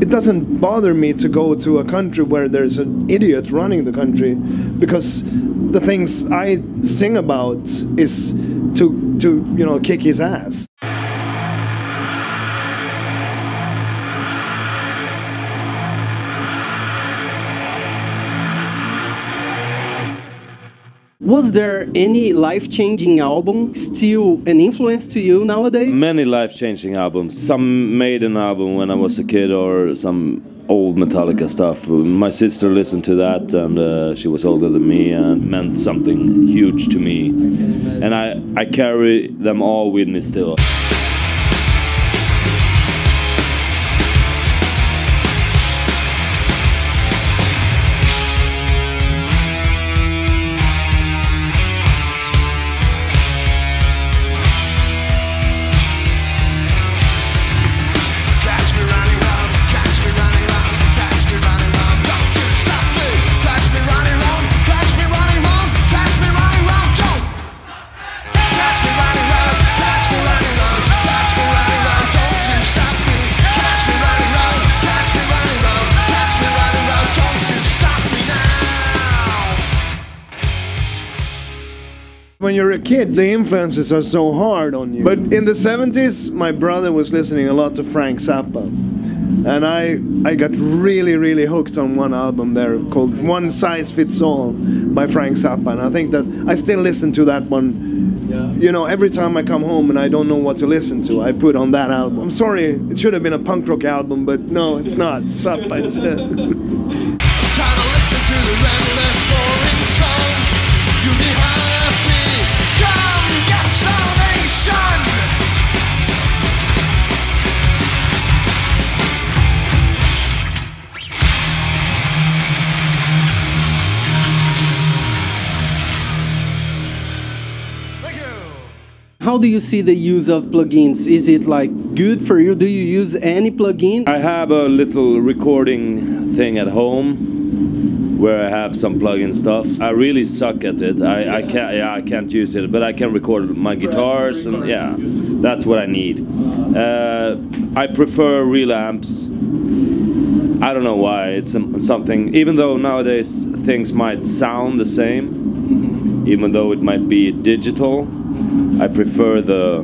It doesn't bother me to go to a country where there's an idiot running the country, because the things I sing about is to kick his ass. Was there any life-changing album still an influence to you nowadays? Many life-changing albums. Some made an album when I was a kid, or some old Metallica stuff. My sister listened to that, and she was older than me, and meant something huge to me. And I carry them all with me still. When you're a kid, the influences are so hard on you. But in the 70s, my brother was listening a lot to Frank Zappa. And I got really, really hooked on one album there called One Size Fits All by Frank Zappa. And I think that I still listen to that one. You know, every time I come home and I don't know what to listen to, I put on that album. I'm sorry, it should have been a punk rock album, but no, it's not. It's Zappa instead. I'm trying to listen to the endless boring song. You'll be happy. Come get salvation. Thank you. How do you see the use of plugins? Is it like good for you? Do you use any plugin? I have a little recording thing at home where I have some plug-in stuff. I really suck at it. I can't use it, but I can record my guitars, and yeah, that's what I need. I prefer real amps. I don't know why. It's something. Even though nowadays things might sound the same, even though it might be digital, I prefer the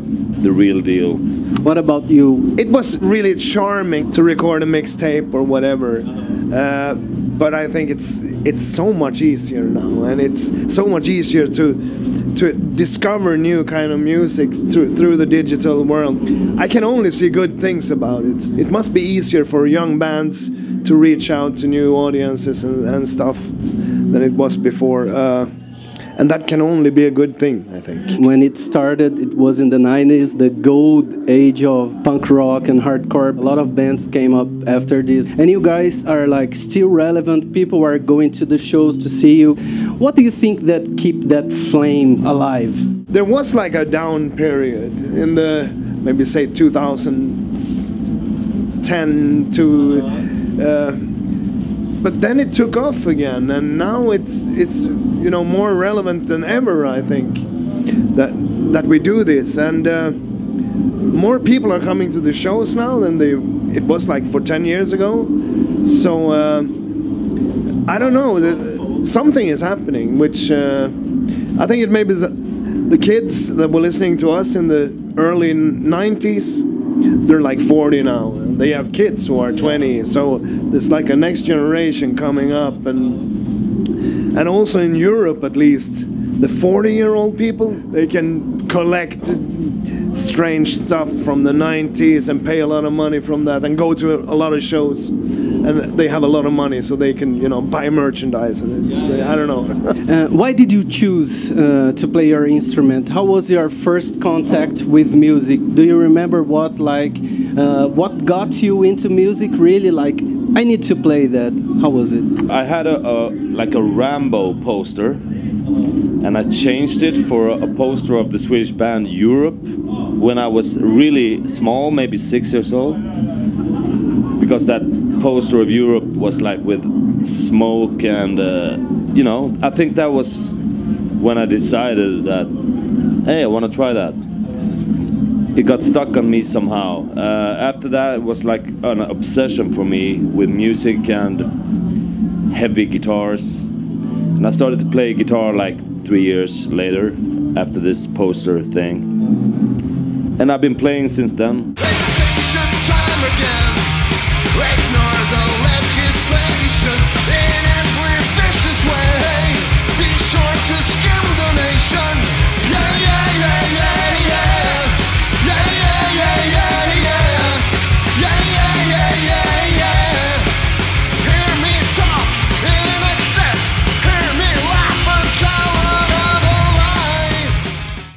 real deal. What about you? It was really charming to record a mixtape or whatever. But I think it's so much easier now, and it's so much easier to discover new kind of music through the digital world. I can only see good things about it. It must be easier for young bands to reach out to new audiences and stuff than it was before. And that can only be a good thing, I think. When it started, it was in the 90s, the gold age of punk rock and hardcore. A lot of bands came up after this. And you guys are like still relevant. People are going to the shows to see you. What do you think that keep that flame alive? There was like a down period in the, maybe say 2010 to... but then it took off again, and now it's more relevant than ever. I think that we do this, and more people are coming to the shows now than it was like for 10 years ago. So I don't know, something is happening, which I think it may be the kids that were listening to us in the early 90s. They're like 40 now, and they have kids who are 20, so there's like a next generation coming up, and also in Europe at least, the 40-year-old people, they can collect strange stuff from the 90s and pay a lot of money from that and go to a lot of shows, and they have a lot of money, so they can buy merchandise, and it's, I don't know. Why did you choose to play your instrument? How was your first contact with music? Do you remember what got you into music? Really, like, I need to play that. How was it? I had a Rambo poster, and I changed it for a poster of the Swedish band Europe when I was really small, maybe 6 years old, because that poster of Europe was like with smoke, and I think that was when I decided that, hey, I want to try that. it got stuck on me somehow. After that, it was like an obsession for me with music and heavy guitars. And I started to play guitar like 3 years later, after this poster thing. And I've been playing since then. Vacation time again. Ignore the legislation in every vicious way. Be sure to skim the nation. Yeah, yeah, yeah, yeah, yeah. Yeah, yeah, yeah, yeah, yeah. Yeah, yeah, yeah, yeah, yeah. Hear me talk in excess. Hear me laugh and tell another lie.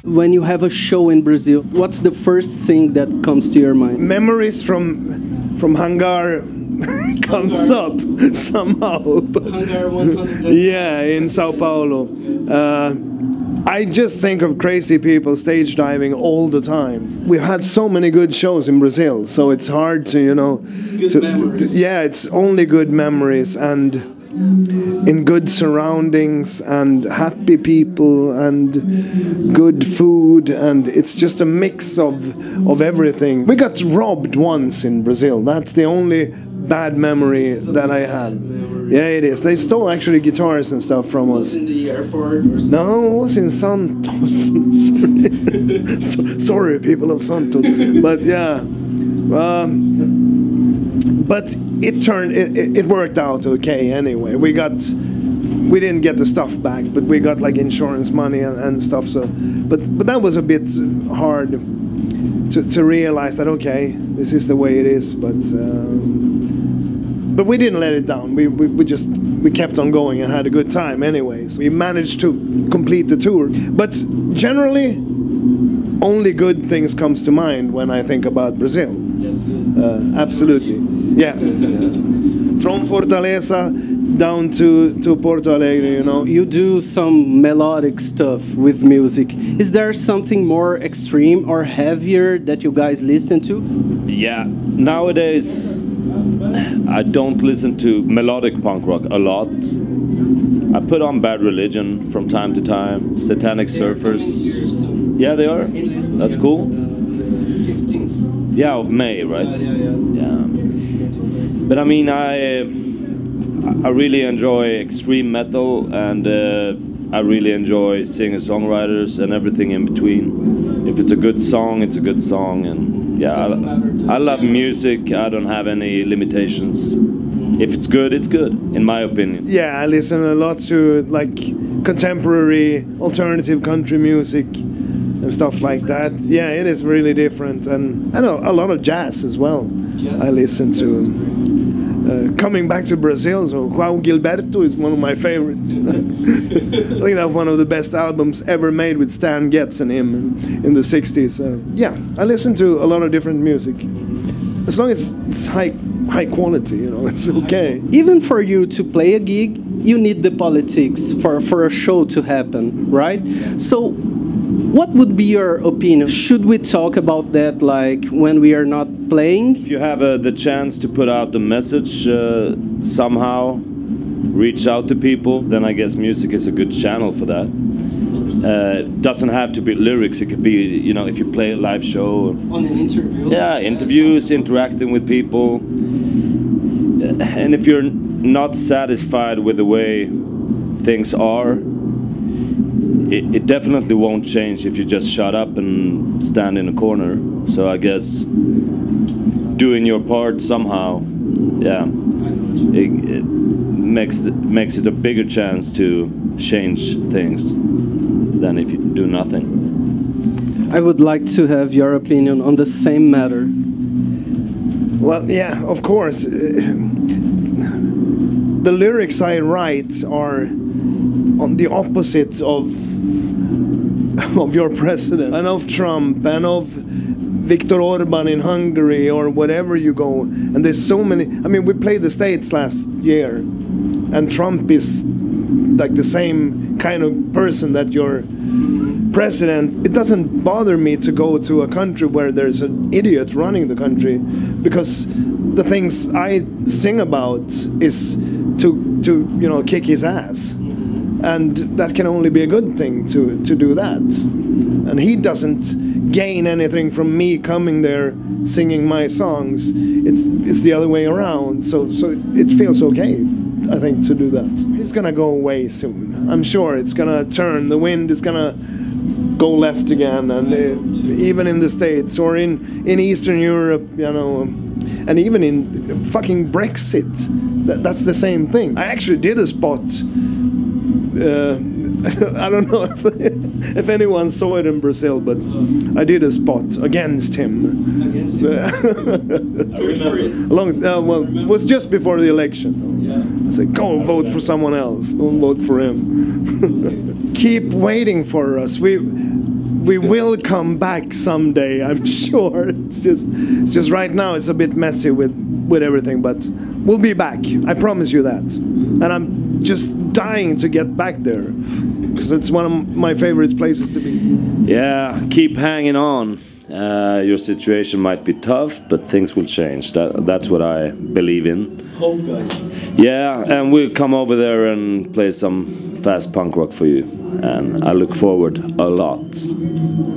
When you have a show in Brazil, what's the first thing that comes to your mind? Memories from Hangar comes up somehow. Hangar 100. Yeah, in Sao Paulo. I just think of crazy people stage diving all the time. We've had so many good shows in Brazil, so it's hard to, you know, yeah, it's only good memories and in good surroundings and happy people and good food, and it's just a mix of everything. We got robbed once in Brazil. That's the only bad memory that I had. Yeah, it is. They stole actually guitars and stuff from us. In the airport or something? No, it was in Santos. Sorry, people of Santos. But yeah. But it worked out okay anyway. We didn't get the stuff back, but we got like insurance money and stuff. So, but that was a bit hard to realize that okay, this is the way it is. But we didn't let it down. We kept on going and had a good time anyways. We managed to complete the tour. But generally, only good things comes to mind when I think about Brazil. That's good. Absolutely. Yeah. From Fortaleza down to Porto Alegre, you know. You do some melodic stuff with music. Is there something more extreme or heavier that you guys listen to? Yeah, nowadays I don't listen to melodic punk rock a lot. I put on Bad Religion from time to time, Satanic Surfers. Yeah, they are. That's cool. 15th. Yeah, of May, right? Yeah. But I mean, I really enjoy extreme metal, and I really enjoy singer-songwriters and everything in between. If it's a good song, it's a good song, and yeah, I love music. I don't have any limitations. If it's good, it's good, in my opinion. Yeah, I listen a lot to like contemporary alternative country music and stuff like that. Yeah, it is really different, and I know a lot of jazz as well. I listen to. Coming back to Brazil, so João Gilberto is one of my favorites. I think that's one of the best albums ever made with Stan Getz and him in the 60s. Yeah, I listen to a lot of different music. As long as it's high quality, you know, it's okay. Even for you to play a gig, you need the politics for a show to happen, right? So what would be your opinion? Should we talk about that like when we are not playing? If you have the chance to put out the message somehow, reach out to people, then I guess music is a good channel for that. It doesn't have to be lyrics. It could be, you know, if you play a live show. On an interview? Yeah, interviews, interacting with people. And if you're not satisfied with the way things are, it definitely won't change if you just shut up and stand in a corner. So I guess doing your part somehow, yeah, it makes it a bigger chance to change things than if you do nothing. I would like to have your opinion on the same matter. Well, yeah, of course. The lyrics I write are on the opposite of your president and of Trump and of Viktor Orban in Hungary or whatever you go. And there's so many. I mean, we played the States last year, and Trump is like the same kind of person that your president. It doesn't bother me to go to a country where there's an idiot running the country, because the things I sing about is to you know, kick his ass. And that can only be a good thing to do that. And he doesn't gain anything from me coming there singing my songs. It's the other way around. So it feels okay, I think, to do that. It's gonna go away soon. I'm sure it's gonna turn. The wind is gonna go left again, and even in the States or in Eastern Europe, you know, and even in fucking Brexit, that's the same thing. I actually did a spot. I don't know if anyone saw it in Brazil, but I did a spot against him. Against So, him? well, it was just before the election. I said, go vote for someone else. Don't vote for him. Keep waiting for us. We will come back someday, I'm sure. It's just right now it's a bit messy with everything, but we'll be back. I promise you that. And I'm just dying to get back there, because it's one of my favorite places to be. Yeah, keep hanging on. Your situation might be tough, but things will change. That's what I believe in. Hope, guys. Yeah, and we'll come over there and play some fast punk rock for you. And I look forward a lot.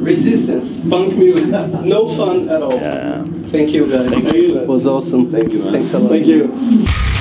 Resistance, punk music, no fun at all. Yeah. Thank you, guys. Thank you. It was awesome. Thank you, man. Thanks a lot. Thank you.